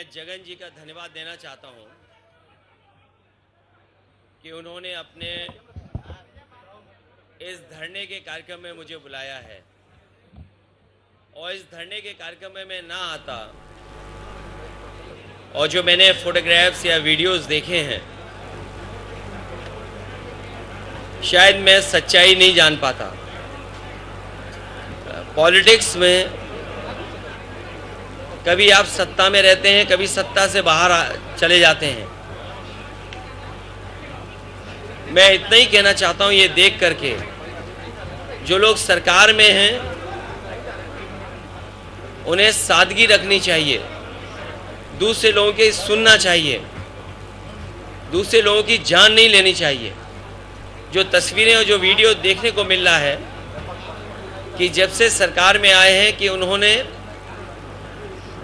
मैं जगन जी का धन्यवाद देना चाहता हूं कि उन्होंने अपने इस धरने के कार्यक्रम में मुझे बुलाया है और इस धरने के कार्यक्रम में मैं ना आता और जो मैंने फोटोग्राफ्स या वीडियोस देखे हैं शायद मैं सच्चाई नहीं जान पाता। पॉलिटिक्स में कभी आप सत्ता में रहते हैं, कभी सत्ता से बाहर चले जाते हैं। मैं इतना ही कहना चाहता हूं, ये देख करके जो लोग सरकार में हैं उन्हें सादगी रखनी चाहिए, दूसरे लोगों की सुनना चाहिए, दूसरे लोगों की जान नहीं लेनी चाहिए। जो तस्वीरें और जो वीडियो देखने को मिल रहा है कि जब से सरकार में आए हैं कि उन्होंने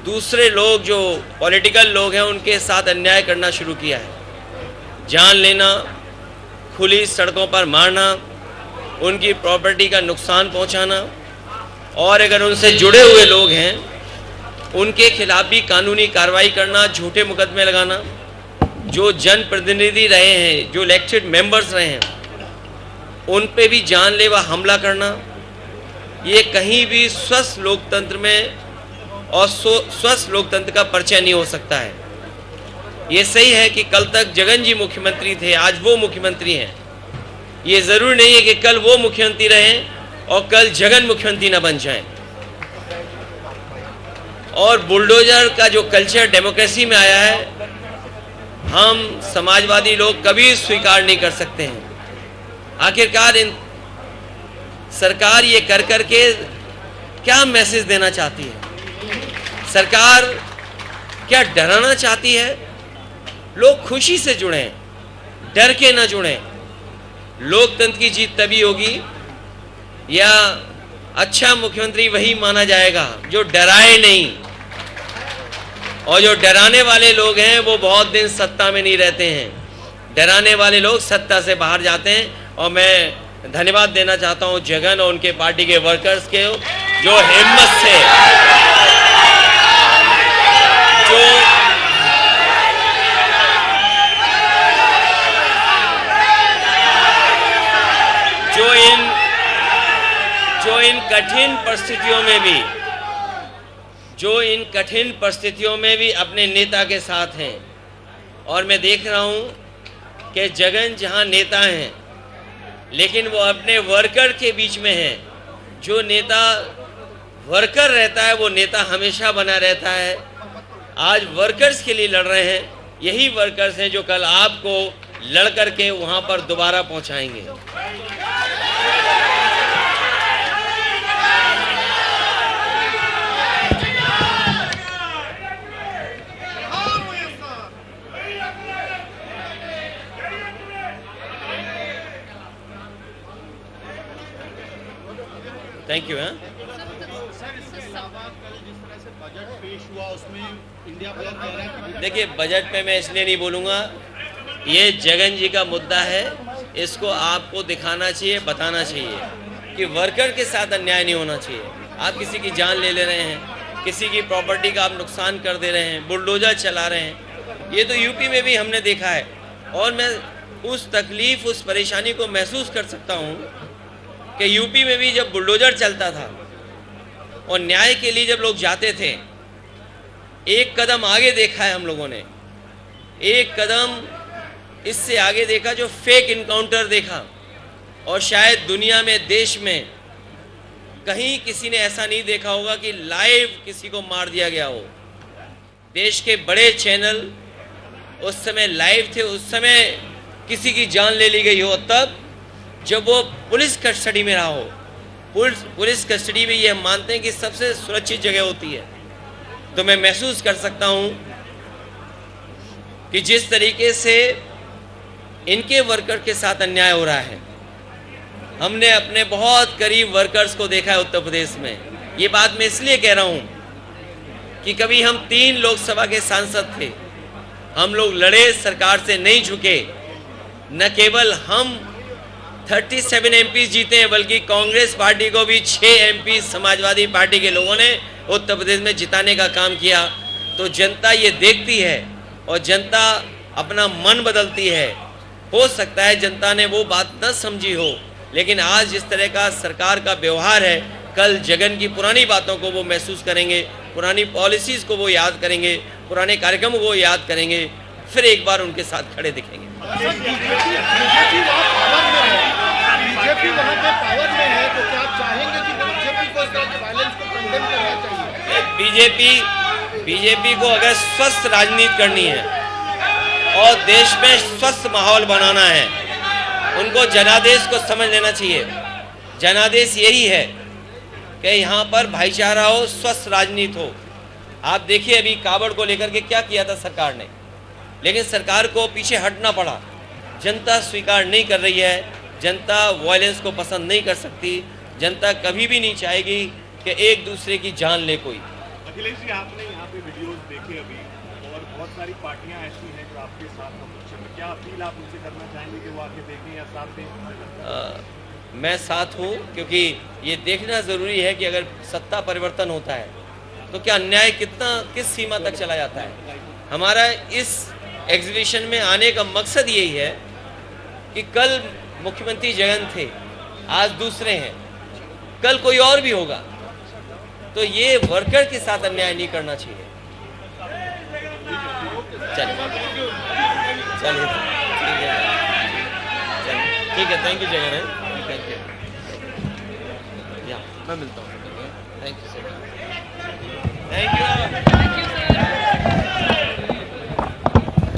दूसरे लोग जो पॉलिटिकल लोग हैं उनके साथ अन्याय करना शुरू किया है। जान लेना, खुली सड़कों पर मारना, उनकी प्रॉपर्टी का नुकसान पहुंचाना और अगर उनसे जुड़े हुए लोग हैं उनके खिलाफ भी कानूनी कार्रवाई करना, झूठे मुकदमे लगाना। जो जनप्रतिनिधि रहे हैं, जो इलेक्टेड मेंबर्स रहे हैं, उन पे भी जानलेवा हमला करना, ये कहीं भी स्वस्थ लोकतंत्र में और स्वस्थ लोकतंत्र का परिचय नहीं हो सकता है। ये सही है कि कल तक जगन जी मुख्यमंत्री थे, आज वो मुख्यमंत्री हैं। ये जरूरी नहीं है कि कल वो मुख्यमंत्री रहें और कल जगन मुख्यमंत्री न बन जाएं। और बुलडोजर का जो कल्चर डेमोक्रेसी में आया है, हम समाजवादी लोग कभी स्वीकार नहीं कर सकते हैं। आखिरकार सरकार ये कर करके क्या मैसेज देना चाहती है? सरकार क्या डराना चाहती है? लोग खुशी से जुड़ें, डर के ना जुड़ें। लोकतंत्र की जीत तभी होगी या अच्छा मुख्यमंत्री वही माना जाएगा जो डराए नहीं। और जो डराने वाले लोग हैं वो बहुत दिन सत्ता में नहीं रहते हैं। डराने वाले लोग सत्ता से बाहर जाते हैं। और मैं धन्यवाद देना चाहता हूं जगन और उनके पार्टी के वर्कर्स के, जो हिम्मत से जो इन कठिन परिस्थितियों में भी अपने नेता के साथ हैं। और मैं देख रहा हूं कि जगन जहां नेता हैं लेकिन वो अपने वर्कर के बीच में हैं। जो नेता वर्कर रहता है वो नेता हमेशा बना रहता है। आज वर्कर्स के लिए लड़ रहे हैं, यही वर्कर्स हैं जो कल आपको लड़ करके वहां पर दोबारा पहुंचाएंगे। Thank you. देखिए, बजट पे मैं इसलिए नहीं बोलूँगा, ये जगन जी का मुद्दा है, इसको आपको दिखाना चाहिए, बताना चाहिए कि वर्कर के साथ अन्याय नहीं होना चाहिए। आप किसी की जान ले रहे हैं, किसी की प्रॉपर्टी का आप नुकसान कर दे रहे हैं, बुलडोजर चला रहे हैं। ये तो यूपी में भी हमने देखा है और मैं उस तकलीफ, उस परेशानी को महसूस कर सकता हूँ कि यूपी में भी जब बुलडोजर चलता था और न्याय के लिए जब लोग जाते थे, एक कदम आगे देखा है हम लोगों ने, एक कदम इससे आगे देखा जो फेक इनकाउंटर देखा। और शायद दुनिया में, देश में कहीं किसी ने ऐसा नहीं देखा होगा कि लाइव किसी को मार दिया गया हो। देश के बड़े चैनल उस समय लाइव थे, उस समय किसी की जान ले ली गई हो, तब जब वो पुलिस कस्टडी में रहा हो। पुलिस कस्टडी में ये हम मानते हैं कि सबसे सुरक्षित जगह होती है। तो मैं महसूस कर सकता हूं कि जिस तरीके से इनके वर्कर के साथ अन्याय हो रहा है, हमने अपने बहुत करीब वर्कर्स को देखा है उत्तर प्रदेश में। ये बात मैं इसलिए कह रहा हूं कि कभी हम 3 लोकसभा के सांसद थे, हम लोग लड़े, सरकार से नहीं झुके। न केवल हम 37 एमपी जीते हैं बल्कि कांग्रेस पार्टी को भी 6 एमपी समाजवादी पार्टी के लोगों ने उत्तर प्रदेश में जिताने का काम किया। तो जनता ये देखती है और जनता अपना मन बदलती है। हो सकता है जनता ने वो बात न समझी हो, लेकिन आज जिस तरह का सरकार का व्यवहार है, कल जगन की पुरानी बातों को वो महसूस करेंगे, पुरानी पॉलिसीज को वो याद करेंगे, पुराने कार्यक्रमों को याद करेंगे, फिर एक बार उनके साथ खड़े दिखेंगे। बीजेपी वहाँ पे पावर में है, तो क्या आप चाहेंगे कि बीजेपी को इस तरह के वायलेंस को कंडेम करना चाहिए? बीजेपी को अगर स्वस्थ राजनीति करनी है और देश में स्वस्थ माहौल बनाना है, उनको जनादेश को समझ लेना चाहिए। जनादेश यही है कि यहाँ पर भाईचारा हो, स्वस्थ राजनीति हो। आप देखिए अभी कावड़ को लेकर के क्या किया था सरकार ने, लेकिन सरकार को पीछे हटना पड़ा। जनता स्वीकार नहीं कर रही है, जनता वायलेंस को पसंद नहीं कर सकती, जनता कभी भी नहीं चाहेगी कि एक दूसरे की जान ले कोई। अखिलेश जी, आपने यहाँ पे वीडियोस देखे अभी, और बहुत सारी पार्टियां ऐसी हैं जो आपके साथ हैं, क्या अपील आप उनसे करना चाहेंगे कि वो आके देखें या साथ दें? मैं साथ हूँ, क्योंकि ये देखना ज़रूरी है कि अगर सत्ता परिवर्तन होता है तो क्या अन्याय किस सीमा तक चला जाता है। हमारा इस एग्जीबिशन में आने का मकसद यही है कि कल मुख्यमंत्री जगन थे, आज दूसरे हैं, कल कोई और भी होगा, तो ये वर्कर के साथ अन्याय नहीं करना चाहिए। चलिए ठीक है, थैंक यू जगन है, थैंक यू। या मैं मिलता हूँ, thank you sir, thank you.